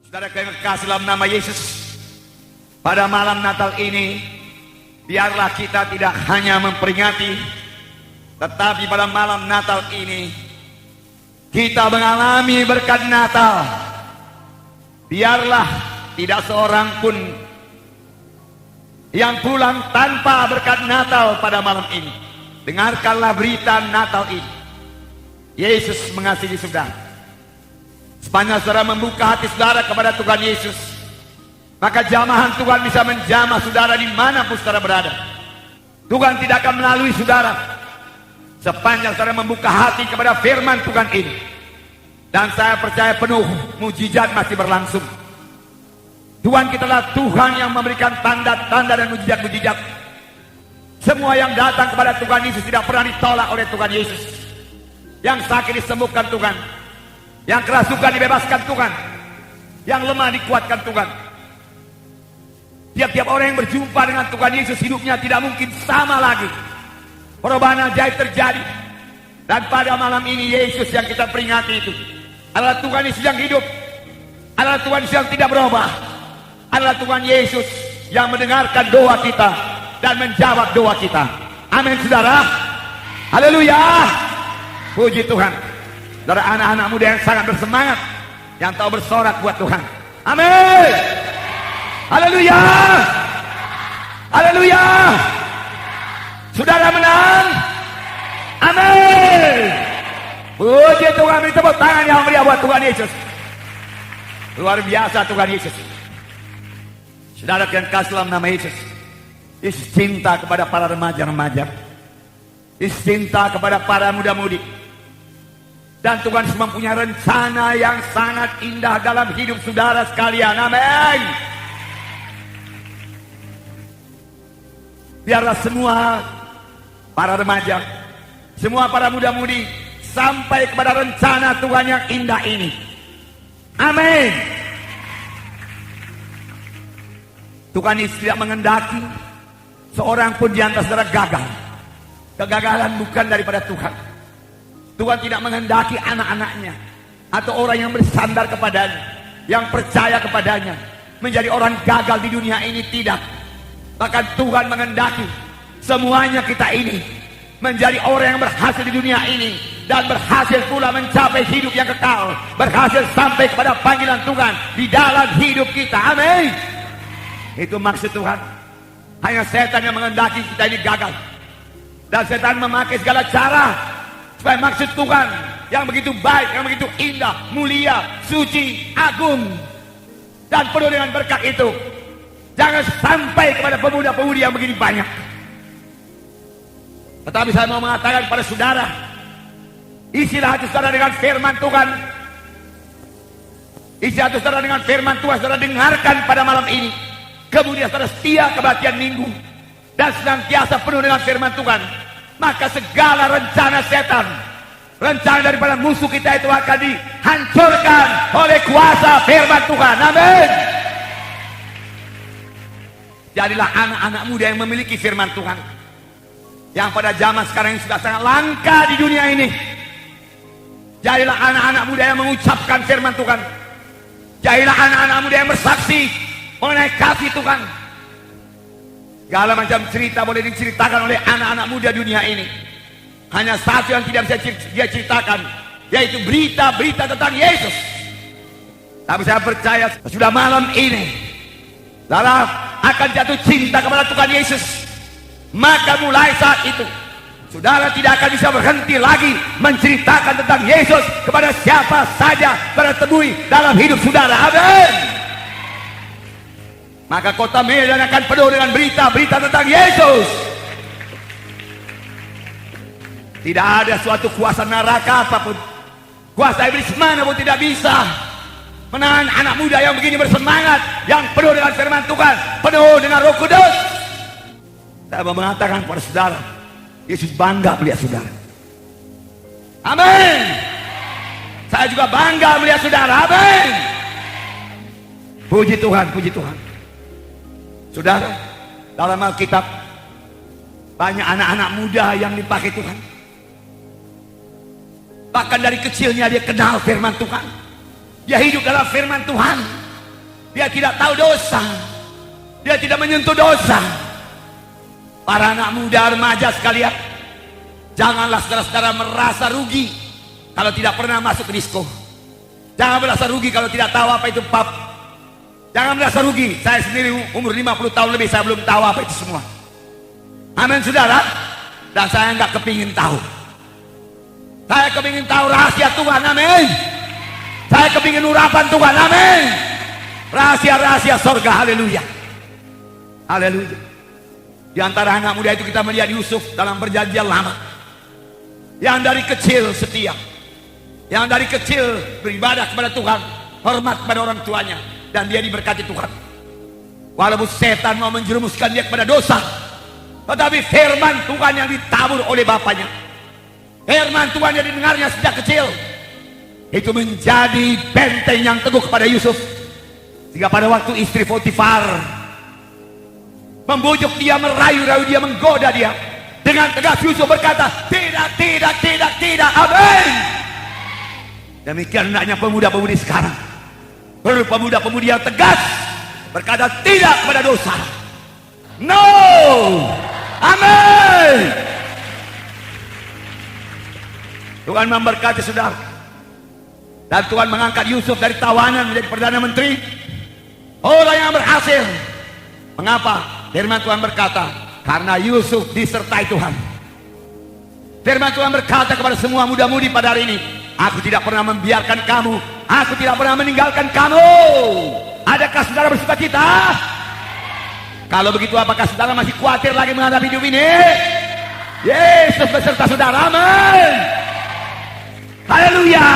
Saudara kami kasih dalam nama Yesus, pada malam Natal ini, biarlah kita tidak hanya memperingati, tetapi pada malam Natal ini, kita mengalami berkat Natal. Biarlah tidak seorang pun yang pulang tanpa berkat Natal pada malam ini. Dengarkanlah berita Natal ini. Yesus mengasihi saudara. Sepanjang saudara membuka hati saudara kepada Tuhan Yesus, maka jamahan Tuhan bisa menjamah saudara dimanapun saudara berada. Tuhan tidak akan melalui saudara sepanjang saudara membuka hati kepada firman Tuhan ini. Dan saya percaya penuh mujizat masih berlangsung. Tuhan kita adalah Tuhan yang memberikan tanda-tanda dan mujizat-mujizat. Semua yang datang kepada Tuhan Yesus tidak pernah ditolak oleh Tuhan Yesus. Yang sakit disembuhkan Tuhan, yang kerasukan dibebaskan Tuhan, yang lemah dikuatkan Tuhan. Tiap-tiap orang yang berjumpa dengan Tuhan Yesus, hidupnya tidak mungkin sama lagi. Perubahan ajaib terjadi. Dan pada malam ini Yesus yang kita peringati itu adalah Tuhan Yesus yang hidup, adalah Tuhan Yesus yang tidak berubah, adalah Tuhan Yesus yang mendengarkan doa kita dan menjawab doa kita. Amin saudara. Haleluya. Puji Tuhan. Saudara, anak-anak muda yang sangat bersemangat, yang tahu bersorak buat Tuhan. Amin. Haleluya. Haleluya. Saudara menang. Amin. Puji Tuhan. Beri tepuk tangan yang meriah buat Tuhan Yesus. Luar biasa Tuhan Yesus. Saudara yang kasih dalam nama Yesus. Yesus cinta kepada para remaja-remaja. Yesus cinta kepada para muda-mudi. Dan Tuhan mempunyai rencana yang sangat indah dalam hidup saudara sekalian. Amin. Biarlah semua para remaja, semua para muda-mudi sampai kepada rencana Tuhan yang indah ini. Amin. Tuhan Yesus tidak mengendaki seorang pun di antara saudara gagal. Kegagalan bukan daripada Tuhan. Tuhan tidak menghendaki anak-anaknya atau orang yang bersandar kepadanya, yang percaya kepadanya, menjadi orang gagal di dunia ini. Tidak. Bahkan Tuhan menghendaki semuanya kita ini menjadi orang yang berhasil di dunia ini, dan berhasil pula mencapai hidup yang kekal, berhasil sampai kepada panggilan Tuhan di dalam hidup kita. Amin. Itu maksud Tuhan. Hanya setan yang menghendaki kita ini gagal, dan setan memakai segala cara supaya maksud Tuhan yang begitu baik, yang begitu indah, mulia, suci, agung, dan penuh dengan berkat itu jangan sampai kepada pemuda-pemudi yang begini banyak. Tetapi saya mau mengatakan kepada saudara, isilah hati saudara dengan firman Tuhan. Isi hati saudara dengan firman Tuhan. Saudara dengarkan pada malam ini. Kemudian saudara setia kebaktian minggu dan senantiasa penuh dengan firman Tuhan. Maka segala rencana setan, rencana daripada musuh kita itu akan dihancurkan oleh kuasa firman Tuhan. Amin. Jadilah anak-anak muda yang memiliki firman Tuhan, yang pada zaman sekarang ini sudah sangat langka di dunia ini. Jadilah anak-anak muda yang mengucapkan firman Tuhan. Jadilah anak-anak muda yang bersaksi mengenai kasih Tuhan. Segala macam cerita boleh diceritakan oleh anak-anak muda dunia ini. Hanya satu yang tidak bisa dia ceritakan, yaitu berita-berita tentang Yesus. Tapi saya percaya sudah malam ini saudara akan jatuh cinta kepada Tuhan Yesus. Maka mulai saat itu saudara tidak akan bisa berhenti lagi menceritakan tentang Yesus kepada siapa saja pada temui dalam hidup saudara. Amin. Maka kota Medan akan penuh dengan berita-berita tentang Yesus. Tidak ada suatu kuasa neraka apapun, kuasa iblis manapun tidak bisa menahan anak muda yang begini bersemangat, yang penuh dengan firman Tuhan, penuh dengan Roh Kudus. Saya mau mengatakan kepada saudara, Yesus bangga melihat saudara. Amin. Saya juga bangga melihat saudara. Amin. Puji Tuhan, puji Tuhan. Saudara, dalam Alkitab banyak anak-anak muda yang dipakai Tuhan. Bahkan dari kecilnya dia kenal firman Tuhan. Dia hidup dalam firman Tuhan. Dia tidak tahu dosa. Dia tidak menyentuh dosa. Para anak muda remaja sekalian, janganlah saudara-saudara merasa rugi kalau tidak pernah masuk ke disko. Jangan merasa rugi kalau tidak tahu apa itu pub. Jangan merasa rugi. Saya sendiri umur 50 tahun lebih, saya belum tahu apa itu semua. Amin saudara. Dan saya nggak kepingin tahu. Saya kepingin tahu rahasia Tuhan. Amin. Saya kepingin urapan Tuhan. Amin. Rahasia-rahasia sorga. Haleluya. Haleluya. Di antara anak muda itu kita melihat Yusuf dalam perjanjian lama, yang dari kecil setia, yang dari kecil beribadah kepada Tuhan, hormat pada orang tuanya, dan dia diberkati Tuhan. Walaupun setan mau menjerumuskan dia kepada dosa, tetapi firman Tuhan yang ditabur oleh bapaknya, firman Tuhan yang didengarnya sejak kecil, itu menjadi benteng yang teguh kepada Yusuf. Sehingga pada waktu istri Potifar membujuk dia, merayu-rayu dia, menggoda dia, dengan tegas Yusuf berkata, tidak, tidak, tidak, tidak. Amin. Demikian hendaknya pemuda-pemudi sekarang. Perlu pemuda-pemudi yang tegas, berkata tidak kepada dosa. No. Amin. Tuhan memberkati saudara. Dan Tuhan mengangkat Yusuf dari tawanan menjadi Perdana Menteri, orang yang berhasil. Mengapa? Firman Tuhan berkata, karena Yusuf disertai Tuhan. Firman Tuhan berkata kepada semua muda-mudi pada hari ini, aku tidak pernah membiarkan kamu, aku tidak pernah meninggalkan kamu. Adakah saudara bersuka cita? Kalau begitu, apakah saudara masih khawatir lagi menghadapi hidup ini? Yesus beserta saudara. Amin. Haleluya.